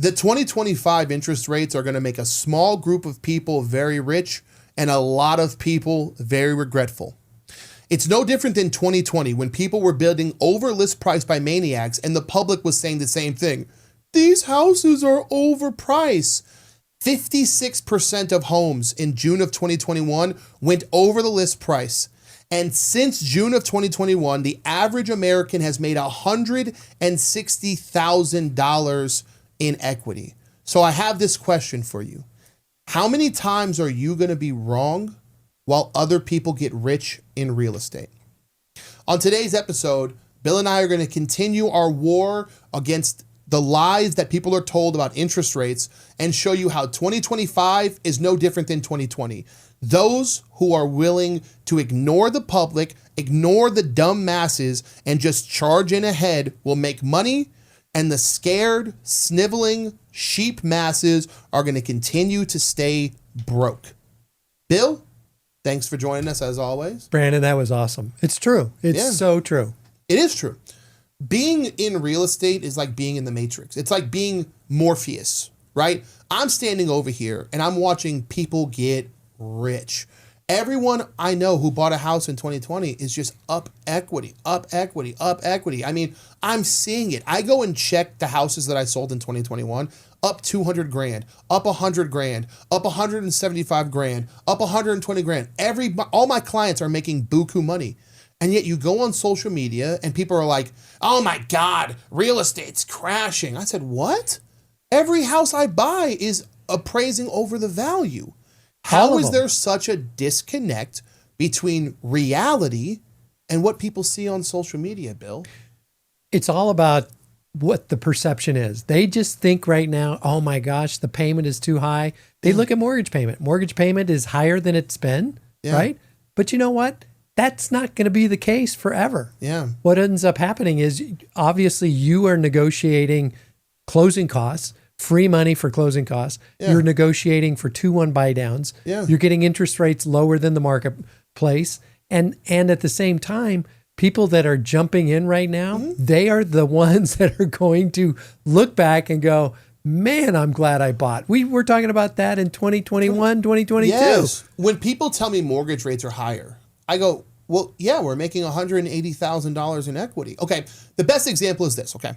The 2025 interest rates are going to make a small group of people very rich and a lot of people very regretful. It's no different than 2020 when people were building over list price by maniacs and the public was saying the same thing. These houses are overpriced. 56% of homes in June of 2021 went over the list price. And since June of 2021, the average American has made $160,000 in equity. So I have this question for you. How many times are you going to be wrong while other people get rich in real estate? On today's episode, Bill and I are going to continue our war against the lies that people are told about interest rates and show you how 2025 is no different than 2020. Those who are willing to ignore the public, ignore the dumb masses, and just charge in ahead will make money, and the scared, sniveling sheep masses are going to continue to stay broke. Bill, thanks for joining us as always. Brandon, that was awesome. It's true. It's so true. It is true. Being in real estate is like being in the Matrix. It's like being Morpheus, right? I'm standing over here and I'm watching people get rich. Everyone I know who bought a house in 2020 is just up equity, up equity, up equity. I mean, I'm seeing it. I go and check the houses that I sold in 2021, up 200 grand, up 100 grand, up 175 grand, up 120 grand. All my clients are making buku money. And yet you go on social media and people are like, oh my God, real estate's crashing. I said, what? Every house I buy is appraising over the value. How is there such a disconnect between reality and what people see on social media, Bill? It's all about what the perception is. They just think right now, oh my gosh, the payment is too high. They look at mortgage payment. Mortgage payment is higher than it's been, right? But you know what? That's not going to be the case forever. Yeah. What ends up happening is obviously you are negotiating closing costs, free money for closing costs. Yeah. You're negotiating for 2-1 buy downs. Yeah. You're getting interest rates lower than the marketplace. And at the same time, people that are jumping in right now, they are the ones that are going to look back and go, man, I'm glad I bought. We were talking about that in 2021, 2022. Yes. When people tell me mortgage rates are higher, I go, well, yeah, we're making $180,000 in equity. Okay, the best example is this, okay?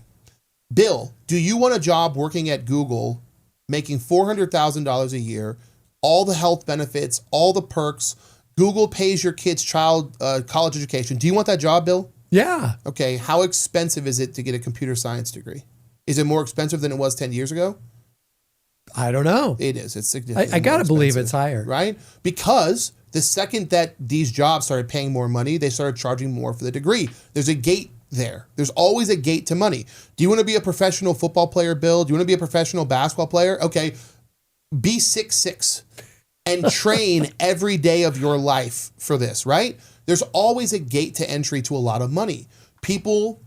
Bill, do you want a job working at Google, making $400,000 a year, all the health benefits, all the perks, Google pays your kid's child college education. Do you want that job, Bill? Yeah. Okay, how expensive is it to get a computer science degree? Is it more expensive than it was 10 years ago? I don't know. It is. It's significantly I got to believe expensive, it's higher. right? Because the second that these jobs started paying more money, they started charging more for the degree. There's a gate there. There's always a gate to money. Do you want to be a professional football player, Bill? Do you want to be a professional basketball player? Okay, be 6'6" and train every day of your life for this, right? There's always a gate to entry to a lot of money. People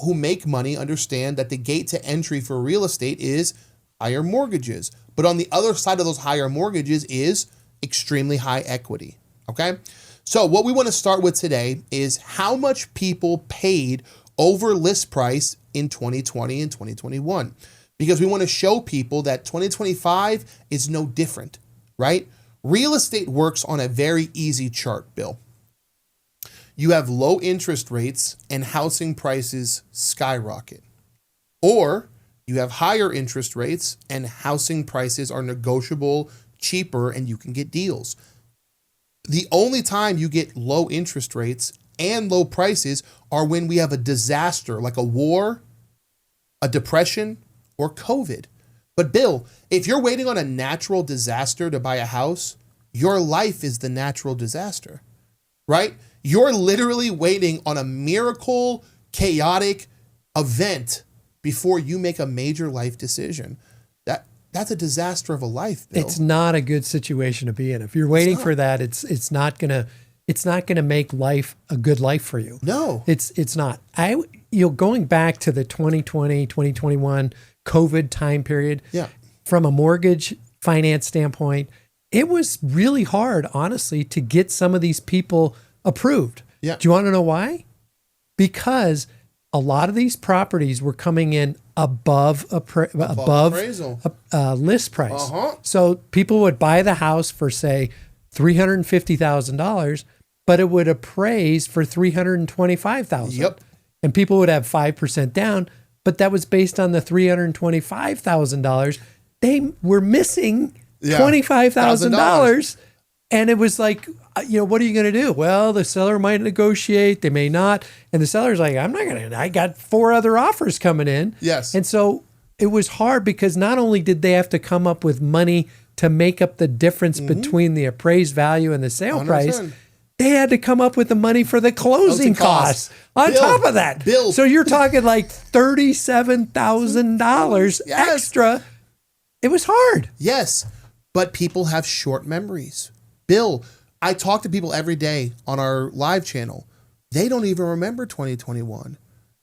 who make money understand that the gate to entry for real estate is higher mortgages. But on the other side of those higher mortgages is extremely high equity, okay? So what we want to start with today is how much people paid over list price in 2020 and 2021, because we want to show people that 2025 is no different, right? Real estate works on a very easy chart, Bill. You have low interest rates and housing prices skyrocket. Or you have higher interest rates and housing prices are negotiable, cheaper, and you can get deals. The only time you get low interest rates and low prices are when we have a disaster like a war, a depression, or COVID. But Bill, if you're waiting on a natural disaster to buy a house, your life is the natural disaster, right? You're literally waiting on a miracle, chaotic event before you make a major life decision. That's a disaster of a life, Bill. It's not a good situation to be in. If you're waiting for that, it's not gonna make life a good life for you. No. It's not. Going back to the 2020, 2021 COVID time period, from a mortgage finance standpoint, it was really hard, honestly, to get some of these people approved. Yeah. Do you want to know why? Because a lot of these properties were coming in above appraisal. list price. Uh-huh. So people would buy the house for say $350,000, but it would appraise for $325,000. Yep. And people would have 5% down, but that was based on the $325,000. They were missing $25,000. And it was like, what are you going to do? Well, the seller might negotiate. They may not. And the seller's like, I'm not going to. I got 4 other offers coming in. Yes. And so it was hard because not only did they have to come up with money to make up the difference between the appraised value and the sale 100%. price, they had to come up with the money for the closing costs on top of that. So you're talking like $37,000 extra. It was hard. Yes, but people have short memories. Bill, I talk to people every day on our live channel. They don't even remember 2021.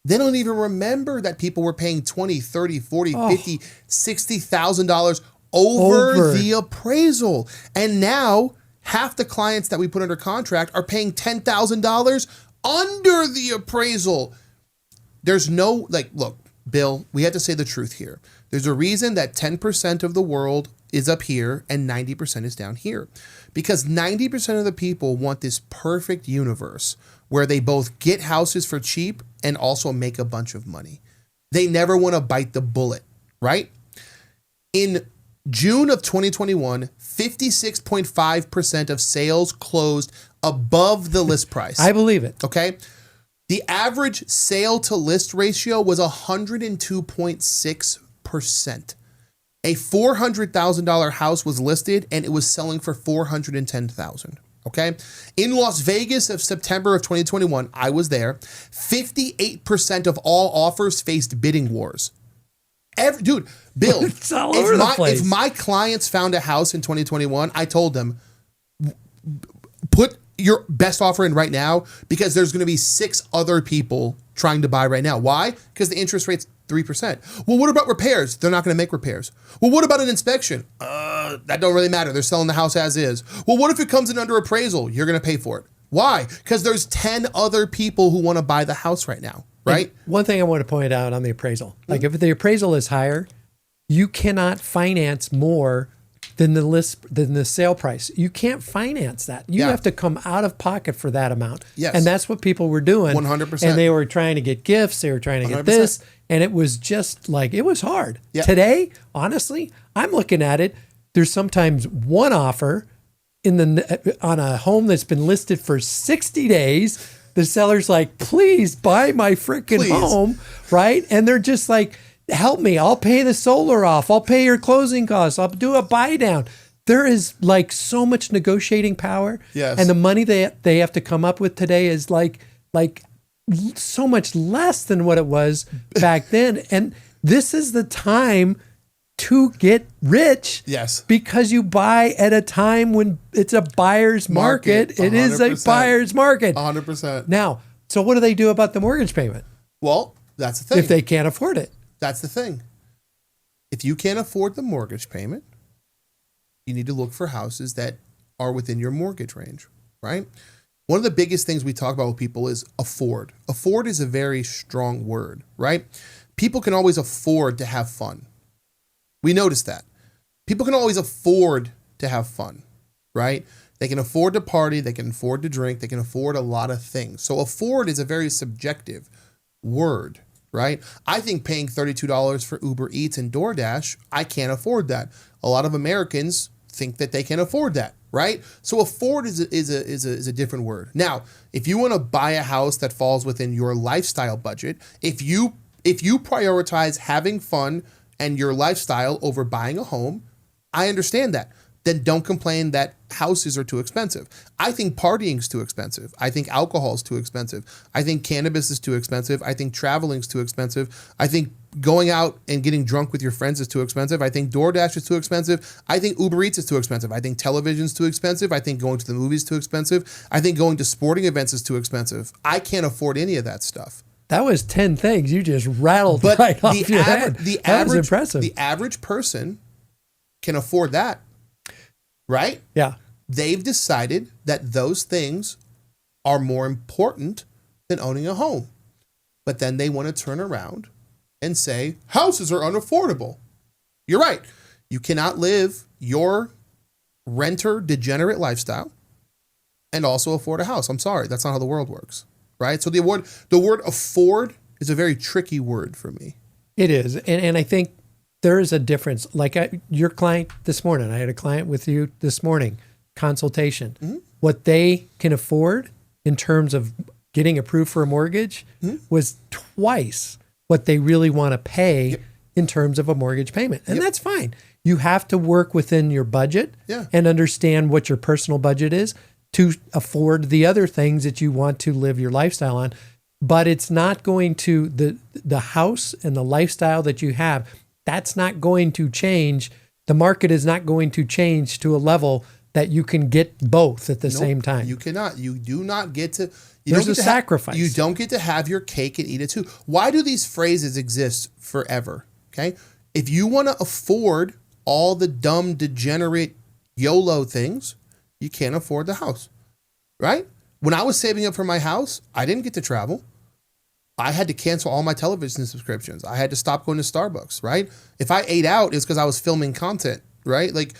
They don't even remember that people were paying $20, $30, $40, $50, $60,000 over the appraisal. And now half the clients that we put under contract are paying $10,000 under the appraisal. There's no, look, Bill, we have to say the truth here. There's a reason that 10% of the world is up here and 90% is down here. Because 90% of the people want this perfect universe where they both get houses for cheap and also make a bunch of money. They never want to bite the bullet, right? In June of 2021, 56.5% of sales closed above the list price. I believe it. Okay. The average sale to list ratio was 102.6%. A $400,000 house was listed and it was selling for $410,000. Okay. In Las Vegas of September of 2021, I was there. 58% of all offers faced bidding wars. Dude, Bill, it's all over the place. If my clients found a house in 2021, I told them, put your best offer in right now because there's going to be 6 other people trying to buy right now. Why? Because the interest rate's 3%. Well, what about repairs? They're not going to make repairs. Well, what about an inspection? That don't really matter. They're selling the house as is. Well, what if it comes in under appraisal? You're going to pay for it. Why? Because there's 10 other people who want to buy the house right now, right? And one thing I want to point out on the appraisal, like if the appraisal is higher, you cannot finance more than the sale price. You can't finance that. You have to come out of pocket for that amount. Yes. And that's what people were doing. 100%. And they were trying to get gifts. They were trying to get this. And it was just like, it was hard. Yeah. Today, honestly, I'm looking at it. There's sometimes one offer on a home that's been listed for 60 days. The seller's like, please buy my freaking home, right? And they're just like, help me. I'll pay the solar off. I'll pay your closing costs. I'll do a buy down. There is like so much negotiating power. Yes. And the money they have to come up with today is like so much less than what it was back then. And this is the time to get rich. Yes. Because you buy at a time when it's a buyer's market. It is a buyer's market. 100%. Now, so what do they do about the mortgage payment? Well, that's the thing. If they can't afford it. That's the thing. If you can't afford the mortgage payment, you need to look for houses that are within your mortgage range, right? One of the biggest things we talk about with people is afford. Afford is a very strong word, right? People can always afford to have fun. We notice that. People can always afford to have fun, right? They can afford to party. They can afford to drink. They can afford a lot of things. So afford is a very subjective word, right? I think paying $32 for Uber Eats and DoorDash, I can't afford that. A lot of Americans think that they can afford that, right? So afford is a different word. Now, if you want to buy a house that falls within your lifestyle budget, if you prioritize having fun and your lifestyle over buying a home, I understand that. Then don't complain that houses are too expensive. I think partying is too expensive. I think alcohol is too expensive. I think cannabis is too expensive. I think traveling is too expensive. I think going out and getting drunk with your friends is too expensive. I think DoorDash is too expensive. I think Uber Eats is too expensive. I think television is too expensive. I think going to the movies is too expensive. I think going to sporting events is too expensive. I can't afford any of that stuff. That was 10 things you just rattled right off your head. That was impressive. The average person can afford that. Right? Yeah. They've decided that those things are more important than owning a home. But then they want to turn around and say houses are unaffordable. You're right. You cannot live your renter degenerate lifestyle and also afford a house. I'm sorry. That's not how the world works. Right? So the word afford is a very tricky word for me. It is. And I think there is a difference. Like your client this morning, I had a client with you this morning, consultation. Mm-hmm. What they can afford in terms of getting approved for a mortgage was twice what they really want to pay in terms of a mortgage payment. And that's fine. You have to work within your budget and understand what your personal budget is to afford the other things that you want to live your lifestyle on. But it's not going to, the house and the lifestyle that you have, that's not going to change. The market is not going to change to a level that you can get both at the same time. You cannot. You do not get to. There's a sacrifice. You don't get to have your cake and eat it too. Why do these phrases exist forever? Okay. If you want to afford all the dumb, degenerate YOLO things, you can't afford the house, right? When I was saving up for my house, I didn't get to travel. I had to cancel all my television subscriptions. I had to stop going to Starbucks, right? If I ate out, it's because I was filming content, right? Like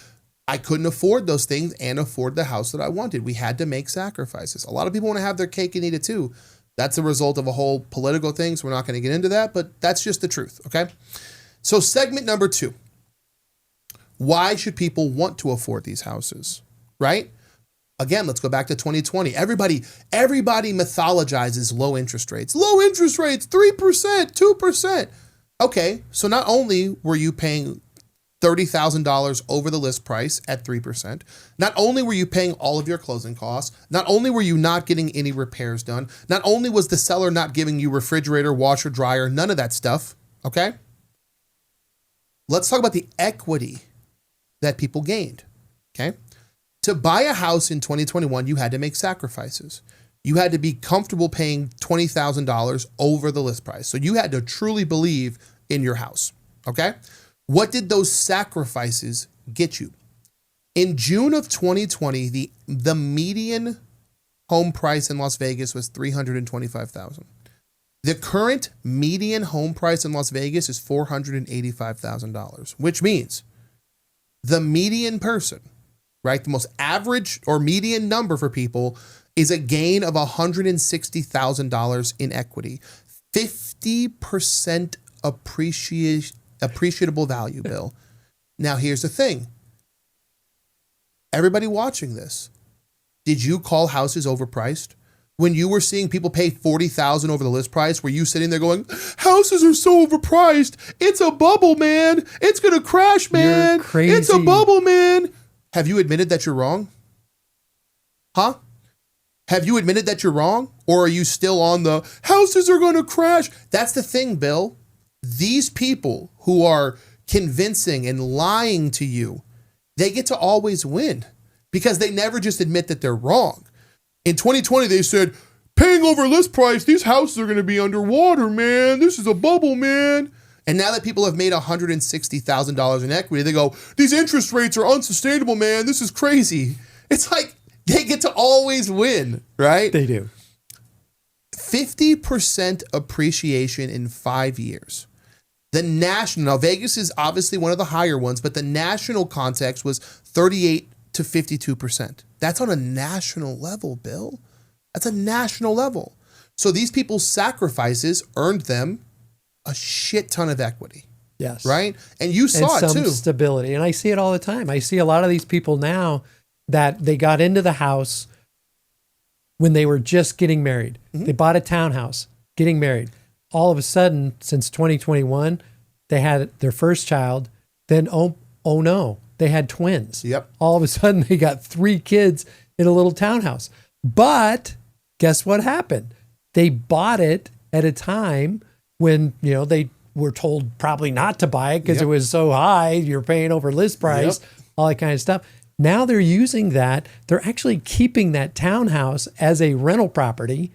I couldn't afford those things and afford the house that I wanted. We had to make sacrifices. A lot of people want to have their cake and eat it too. That's a result of a whole political thing, so we're not going to get into that, but that's just the truth, okay? So segment number 2. Why should people want to afford these houses, right? Again, let's go back to 2020. Everybody mythologizes low interest rates. Low interest rates, 3%, 2%. Okay, so not only were you paying $30,000 over the list price at 3%, not only were you paying all of your closing costs, not only were you not getting any repairs done, not only was the seller not giving you refrigerator, washer, dryer, none of that stuff, okay? Let's talk about the equity that people gained, okay? To buy a house in 2021, you had to make sacrifices. You had to be comfortable paying $20,000 over the list price. So you had to truly believe in your house, okay? What did those sacrifices get you? In June of 2020, the median home price in Las Vegas was $325,000. The current median home price in Las Vegas is $485,000, which means the median person, right, the most average or median number for people is a gain of $160,000 in equity, 50% appreciable value, Bill. Now, here's the thing. Everybody watching this, did you call houses overpriced? When you were seeing people pay $40,000 over the list price, were you sitting there going, houses are so overpriced. It's a bubble, man. It's going to crash, man. You're crazy. It's a bubble, man. Have you admitted that you're wrong? Huh? Have you admitted that you're wrong? Or are you still on the houses are going to crash? That's the thing, Bill. These people who are convincing and lying to you, they get to always win because they never just admit that they're wrong. In 2020, they said, paying over list price, these houses are going to be underwater, man. This is a bubble, man. And now that people have made $160,000 in equity, they go, these interest rates are unsustainable, man. This is crazy. It's like they get to always win, right? They do. 50% appreciation in 5 years. The national, now Vegas is obviously one of the higher ones, but the national context was 38 to 52%. That's on a national level, Bill. That's a national level. So these people's sacrifices earned them a shit ton of equity. Yes. Right? And you saw and it too. Some stability. And I see it all the time. I see a lot of these people now that they got into the house when they were just getting married. Mm-hmm. They bought a townhouse, getting married. All of a sudden, since 2021, they had their first child. Then, oh no, they had twins. Yep. All of a sudden, they got 3 kids in a little townhouse. But guess what happened? They bought it at a time when, they were told probably not to buy it because it was so high. You're paying over list price, all that kind of stuff. Now they're using that. They're actually keeping that townhouse as a rental property.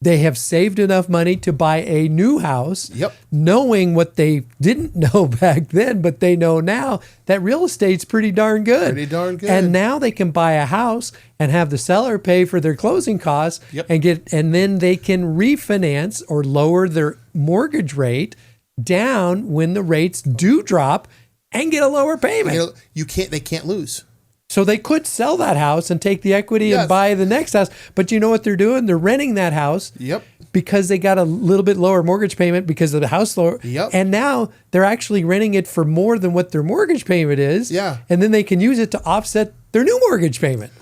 They have saved enough money to buy a new house, knowing what they didn't know back then, but they know now that real estate's pretty darn good. Pretty darn good. And now they can buy a house and have the seller pay for their closing costs and then they can refinance or lower their mortgage rate down when the rates do drop and get a lower payment. They can't lose. So they could sell that house and take the equity Yes. and buy the next house. But you know what they're doing? They're renting that house. Yep. Because they got a little bit lower mortgage payment because of the house lower. Yep. And now they're actually renting it for more than what their mortgage payment is. Yeah. And then they can use it to offset their new mortgage payment.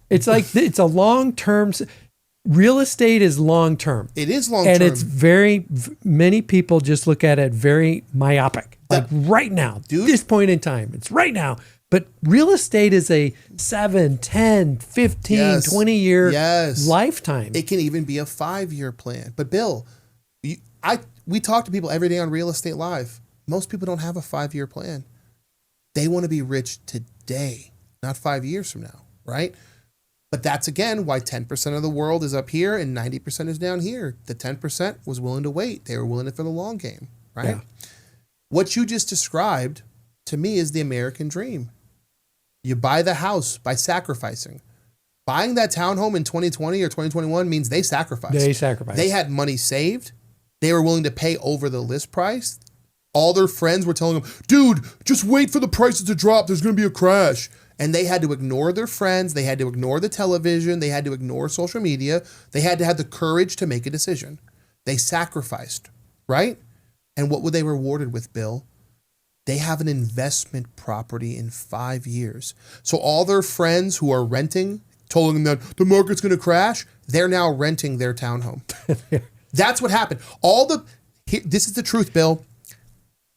It's like, it's a long-term, real estate is long-term. It is long-term. And it's many people just look at it very myopic. Like right now, this point in time, it's right now. But real estate is a 7, 10, 15, Yes. 20-year Yes. lifetime. It can even be a 5-year plan. But Bill, we talk to people every day on Real Estate Live. Most people don't have a 5-year plan. They want to be rich today, not 5 years from now, right? But that's, again, why 10% of the world is up here and 90% is down here. The 10% was willing to wait. They were willing it for the long game, right? Yeah. What you just described, to me, is the American dream. You buy the house by sacrificing. Buying that townhome in 2020 or 2021 means they sacrificed. They sacrificed. They had money saved. They were willing to pay over the list price. All their friends were telling them, dude, just wait for the prices to drop. There's going to be a crash. And they had to ignore their friends. They had to ignore the television. They had to ignore social media. They had to have the courage to make a decision. They sacrificed, right? And what were they rewarded with, Bill? They have an investment property in 5 years. So all their friends who are renting, told them that the market's going to crash, they're now renting their townhome. That's what happened. This is the truth, Bill.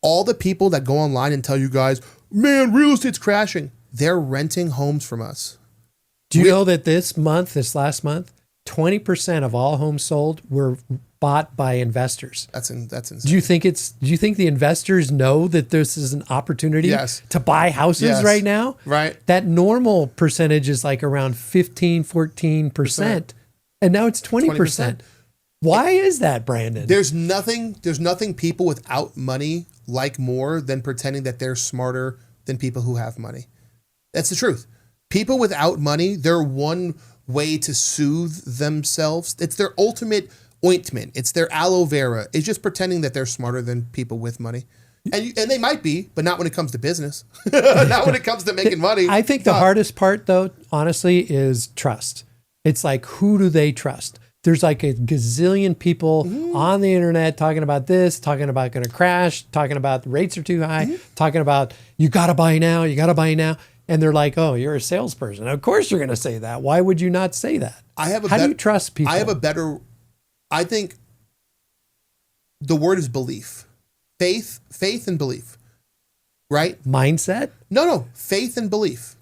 All the people that go online and tell you guys, man, real estate's crashing, they're renting homes from us. Do you know that this last month, 20% of all homes sold were bought by investors? That's insane. Do you think the investors know that this is an opportunity Yes. to buy houses Yes. right now? Right. That normal percentage is like around 15, 14%. And now it's 20%. Why is that, Brandon? There's nothing people without money like more than pretending that they're smarter than people who have money. That's the truth. People without money, their one way to soothe themselves, it's their ultimate ointment. It's their aloe vera. It's just pretending that they're smarter than people with money. And they might be, but not when it comes to business. Not when it comes to making money. I think the hardest part, though, honestly, is trust. It's like, who do they trust? There's like a gazillion people on the internet talking about this, talking about going to crash, talking about the rates are too high, talking about you got to buy now, you got to buy now. And they're like, oh, you're a salesperson. Of course you're going to say that. Why would you not say that? How do you trust people? I think the word is belief. Faith and belief, right? Mindset? No, faith and belief.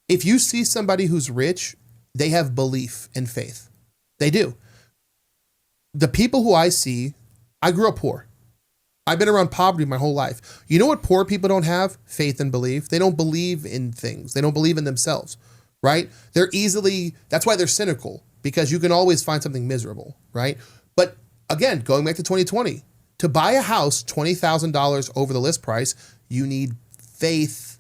If you see somebody who's rich, they have belief and faith. They do. The people who I see, I grew up poor. I've been around poverty my whole life. You know what poor people don't have? Faith and belief. They don't believe in things. They don't believe in themselves, right? That's why they're cynical, because you can always find something miserable, right? But again, going back to 2020, to buy a house $20,000 over the list price, you need faith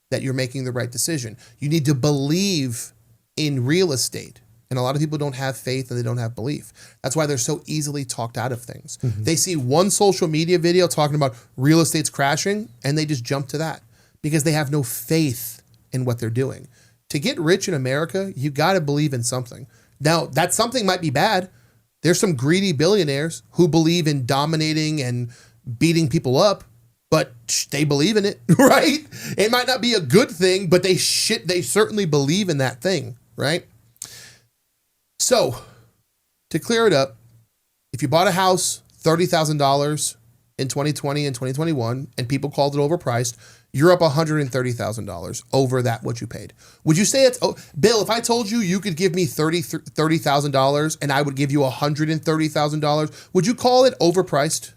that you're making the right decision. You need to believe in real estate. And a lot of people don't have faith and they don't have belief. That's why they're so easily talked out of things. Mm-hmm. They see one social media video talking about real estate's crashing and they just jump to that because they have no faith in what they're doing. To get rich in America, you got to believe in something. Now, that something might be bad. There's some greedy billionaires who believe in dominating and beating people up, but they believe in it, right? It might not be a good thing, but they certainly believe in that thing, right? So, to clear it up, if you bought a house $30,000 in 2020 and 2021 and people called it overpriced, you're up $130,000 over that what you paid. Would you say Bill, if I told you could give me $30,000 and I would give you $130,000, would you call it overpriced?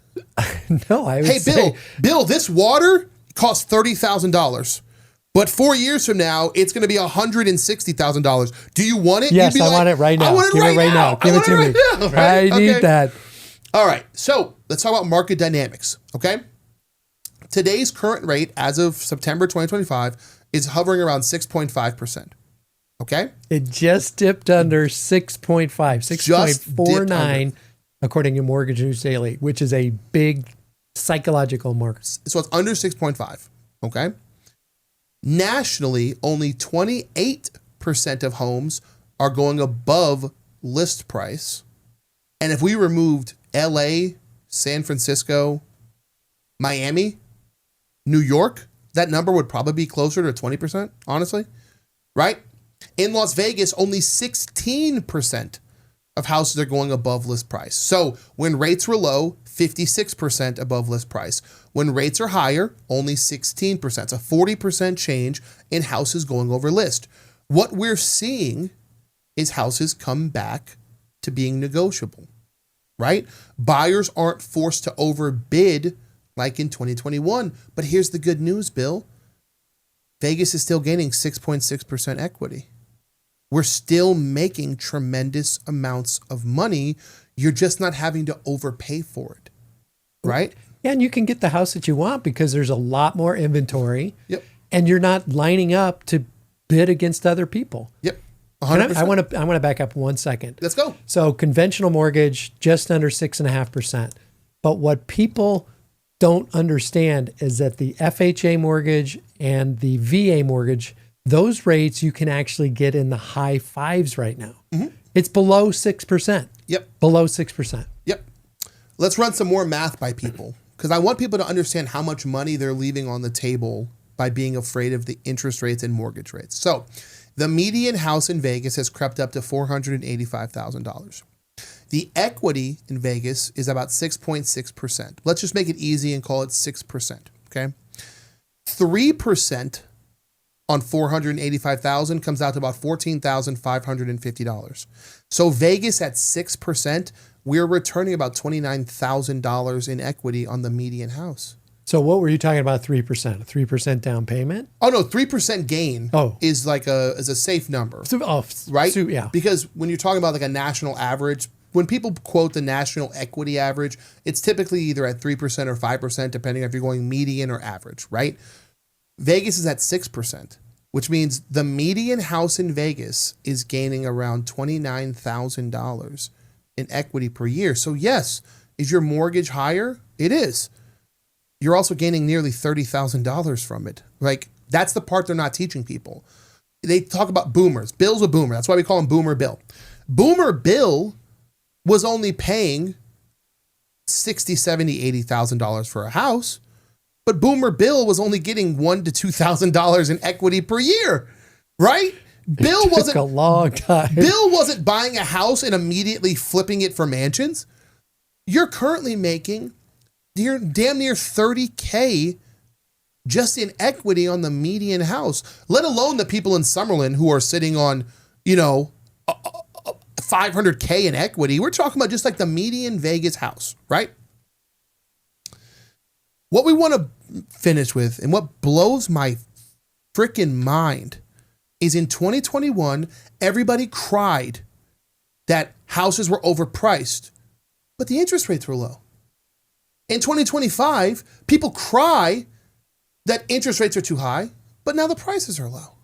No, I would say... Hey, Bill, this water costs $30,000. But 4 years from now, it's going to be $160,000. Do you want it? Yes, I want it right now. I want it Give right it right now. Give it to me. Now, right? I need that. All right. So let's talk about market dynamics. Okay. Today's current rate as of September 2025 is hovering around 6.5%. Okay. It just dipped under 6.5, 6.49, according to Mortgage News Daily, which is a big psychological mark. So it's under 6.5. Okay. Nationally, only 28% of homes are going above list price. And if we removed LA, San Francisco, Miami, New York, that number would probably be closer to 20%, honestly, right? In Las Vegas, only 16% of houses are going above list price. So when rates were low, 56% above list price. When rates are higher, only 16%. It's a 40% change in houses going over list. What we're seeing is houses come back to being negotiable, right? Buyers aren't forced to overbid like in 2021. But here's the good news, Bill. Vegas is still gaining 6.6% equity. We're still making tremendous amounts of money. You're just not having to overpay for it, right? Yeah, and you can get the house that you want because there's a lot more inventory. Yep. And you're not lining up to bid against other people. Yep. 100%. I want to back up 1 second. Let's go. So conventional mortgage, just under 6.5%. But what people don't understand is that the FHA mortgage and the VA mortgage, those rates you can actually get in the high fives right now. Mm-hmm. It's below 6%. Yep. Below 6%. Yep. Let's run some more math by people because I want people to understand how much money they're leaving on the table by being afraid of the interest rates and mortgage rates. So the median house in Vegas has crept up to $485,000. The equity in Vegas is about 6.6%. Let's just make it easy and call it 6%, okay? 3% on $485,000 comes out to about $14,550. So Vegas at 6%, we're returning about $29,000 in equity on the median house. So what were you talking about? 3%, a 3% down payment? Oh no, 3% gain is like a safe number, right? Yeah. Because when you're talking about like a national average, when people quote the national equity average, it's typically either at 3% or 5%, depending if you're going median or average, right? Vegas is at 6%, which means the median house in Vegas is gaining around $29,000 in equity per year. So yes, is your mortgage higher? It is. You're also gaining nearly $30,000 from it. Like, that's the part they're not teaching people. They talk about boomers. Bill's a boomer. That's why we call him Boomer Bill. Boomer Bill was only paying $60,000, $70,000, $80,000 for a house, but Boomer Bill was only getting $1,000 to $2,000 in equity per year, right? Bill took a long time. Bill wasn't buying a house and immediately flipping it for mansions. You're currently making damn near $30K just in equity on the median house, let alone the people in Summerlin who are sitting on, $500K in equity. We're talking about just like the median Vegas house, right? What we want to finish with and what blows my freaking mind is in 2021, everybody cried that houses were overpriced, but the interest rates were low. In 2025, people cry that interest rates are too high, but now the prices are low.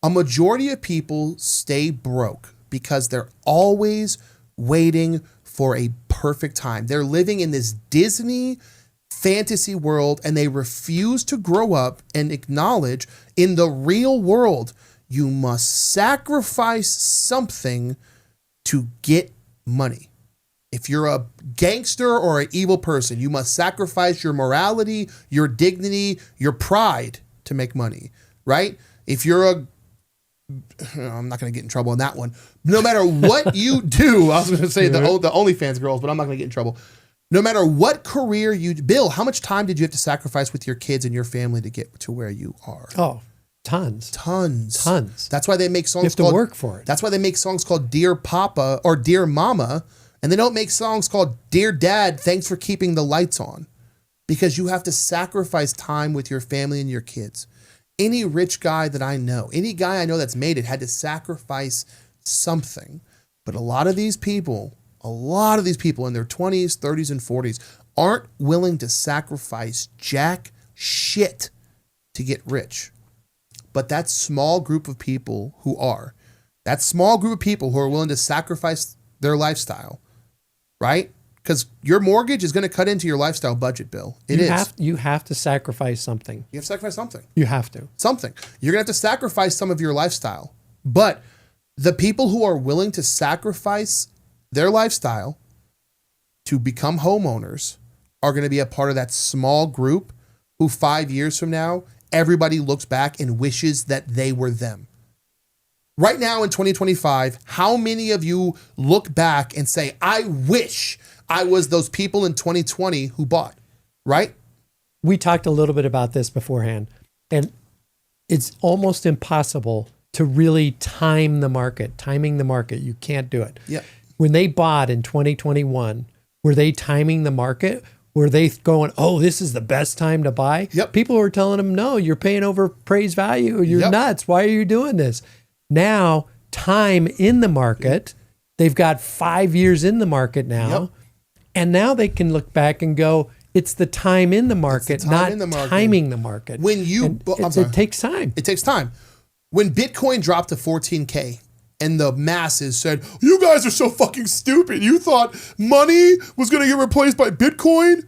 A majority of people stay broke because they're always waiting for a perfect time. They're living in this Disney fantasy world and they refuse to grow up and acknowledge in the real world, you must sacrifice something to get money. If you're a gangster or an evil person, you must sacrifice your morality, your dignity, your pride to make money, right? If you're I'm not going to get in trouble on that one. No matter what you do, I was going to say the OnlyFans girls, but I'm not going to get in trouble. No matter what career Bill, how much time did you have to sacrifice with your kids and your family to get to where you are? Oh, tons. That's why they make songs you have to work for it. That's why they make songs called Dear Papa or Dear Mama. And they don't make songs called Dear Dad, thanks for keeping the lights on. Because you have to sacrifice time with your family and your kids. Any rich guy that I know, any guy I know that's made it had to sacrifice something. But a lot of these people in their 20s, 30s, and 40s aren't willing to sacrifice jack shit to get rich. But that small group of people who are willing to sacrifice their lifestyle, right? because your mortgage is going to cut into your lifestyle budget, Bill. You have to sacrifice something. You have to sacrifice something. You have to. Something. You're going to have to sacrifice some of your lifestyle. But the people who are willing to sacrifice their lifestyle to become homeowners are going to be a part of that small group who 5 years from now, everybody looks back and wishes that they were them. Right now in 2025, how many of you look back and say, I wish I was those people in 2020 who bought, right? We talked a little bit about this beforehand, and it's almost impossible to really timing the market. You can't do it. Yeah. When they bought in 2021, were they timing the market? Were they going, oh, this is the best time to buy? Yep. People were telling them, no, you're paying over appraised value. You're nuts. Why are you doing this? Now, time in the market, they've got 5 years in the market now. Yep. And now they can look back and go, it's the time in the market, timing the market. When you, it takes time. It takes time. When Bitcoin dropped to 14K and the masses said, you guys are so fucking stupid. You thought money was going to get replaced by Bitcoin?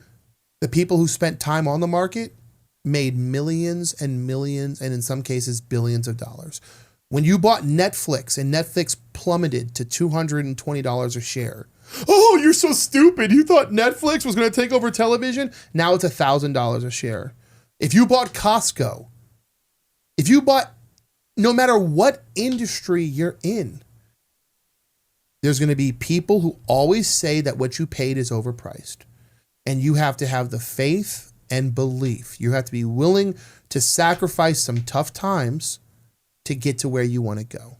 The people who spent time on the market made millions and millions, and in some cases, billions of dollars. When you bought Netflix and Netflix plummeted to $220 a share, oh, you're so stupid. You thought Netflix was going to take over television? Now it's $1,000 a share. If you bought Costco, if you bought, no matter what industry you're in, there's going to be people who always say that what you paid is overpriced. And you have to have the faith and belief. You have to be willing to sacrifice some tough times to get to where you want to go.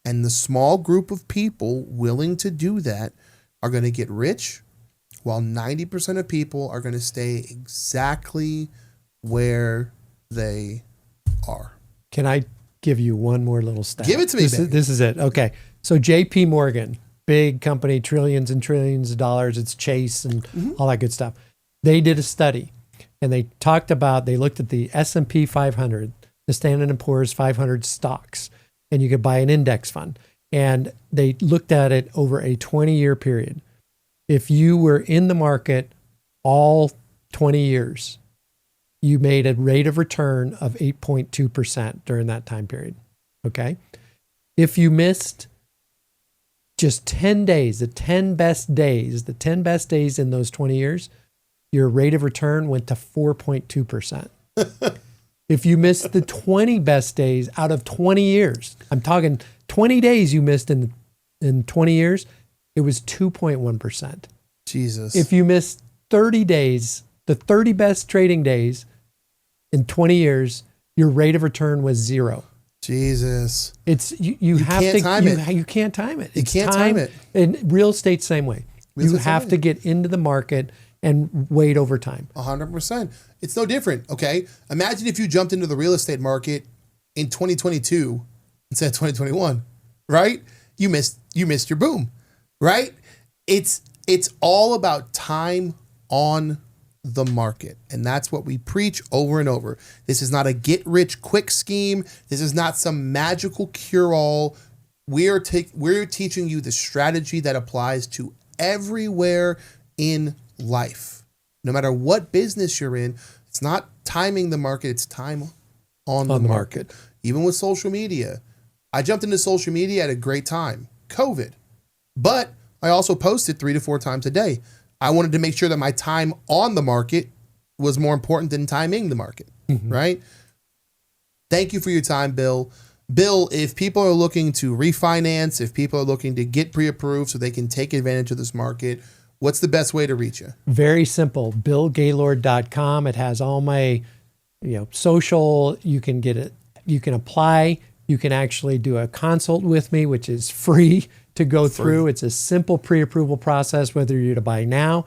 And the small group of people willing to do that are going to get rich, while 90% of people are going to stay exactly where they are. Can I give you one more little stat? Give it to me, This is it. Okay. So JP Morgan, big company, trillions and trillions of dollars. It's Chase and all that good stuff. They did a study and they looked at the S&P 500, the Standard & Poor's 500 stocks, and you could buy an index fund. And they looked at it over a 20-year period. If you were in the market all 20 years, you made a rate of return of 8.2% during that time period. Okay. If you missed just 10 days, the 10 best days in those 20 years, your rate of return went to 4.2%. If you missed the 20 best days out of 20 years, I'm talking 20 days you missed in 20 years, it was 2.1%. Jesus. If you missed 30 days, the 30 best trading days in 20 years, your rate of return was 0. Jesus. It's you have can't to time it. You can't time it. You can't time it. In real estate, same way. You have to get into the market and wait over time. 100%. It's no different. Okay. Imagine if you jumped into the real estate market in 2022 instead of 2021, right? You missed your boom, right? It's all about time on the market. And that's what we preach over and over. This is not a get rich quick scheme. This is not some magical cure all. We're teaching you the strategy that applies to everywhere in life. No matter what business you're in, it's not timing the market, it's time on the market. Even with social media. I jumped into social media at a great time, COVID. But I also posted 3 to 4 times a day. I wanted to make sure that my time on the market was more important than timing the market, right? Thank you for your time, Bill. Bill, if people are looking to refinance, if people are looking to get pre-approved so they can take advantage of this market, what's the best way to reach you? Very simple. BillGaylord.com. It has all my, social. You can get it. You can apply. You can actually do a consult with me, which is free to go through. It's a simple pre-approval process, whether you're to buy now,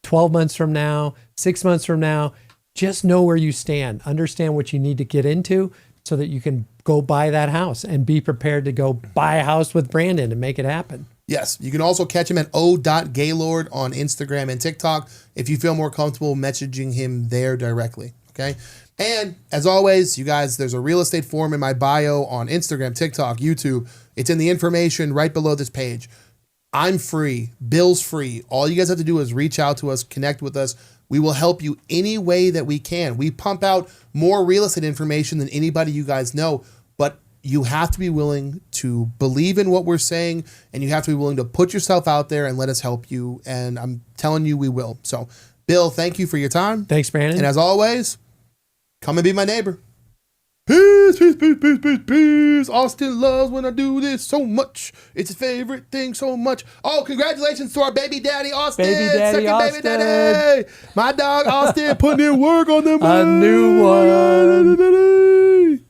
12 months from now, 6 months from now. Just know where you stand. Understand what you need to get into so that you can go buy that house and be prepared to go buy a house with Brandon and make it happen. Yes. You can also catch him at o.gaylord on Instagram and TikTok if you feel more comfortable messaging him there directly. Okay. And as always, you guys, there's a real estate forum in my bio on Instagram, TikTok, YouTube. It's in the information right below this page. I'm free. Bill's free. All you guys have to do is reach out to us, connect with us. We will help you any way that we can. We pump out more real estate information than anybody you guys know, but you have to be willing to believe in what we're saying, and you have to be willing to put yourself out there and let us help you. And I'm telling you, we will. So, Bill, thank you for your time. Thanks, Brandon. And as always, come and be my neighbor. Peace, peace, peace, peace, peace, peace. Austin loves when I do this so much. It's his favorite thing so much. Oh, congratulations to our baby daddy, Austin. Baby daddy, Second Austin. baby daddy. My dog, Austin, putting in work on them. A new one.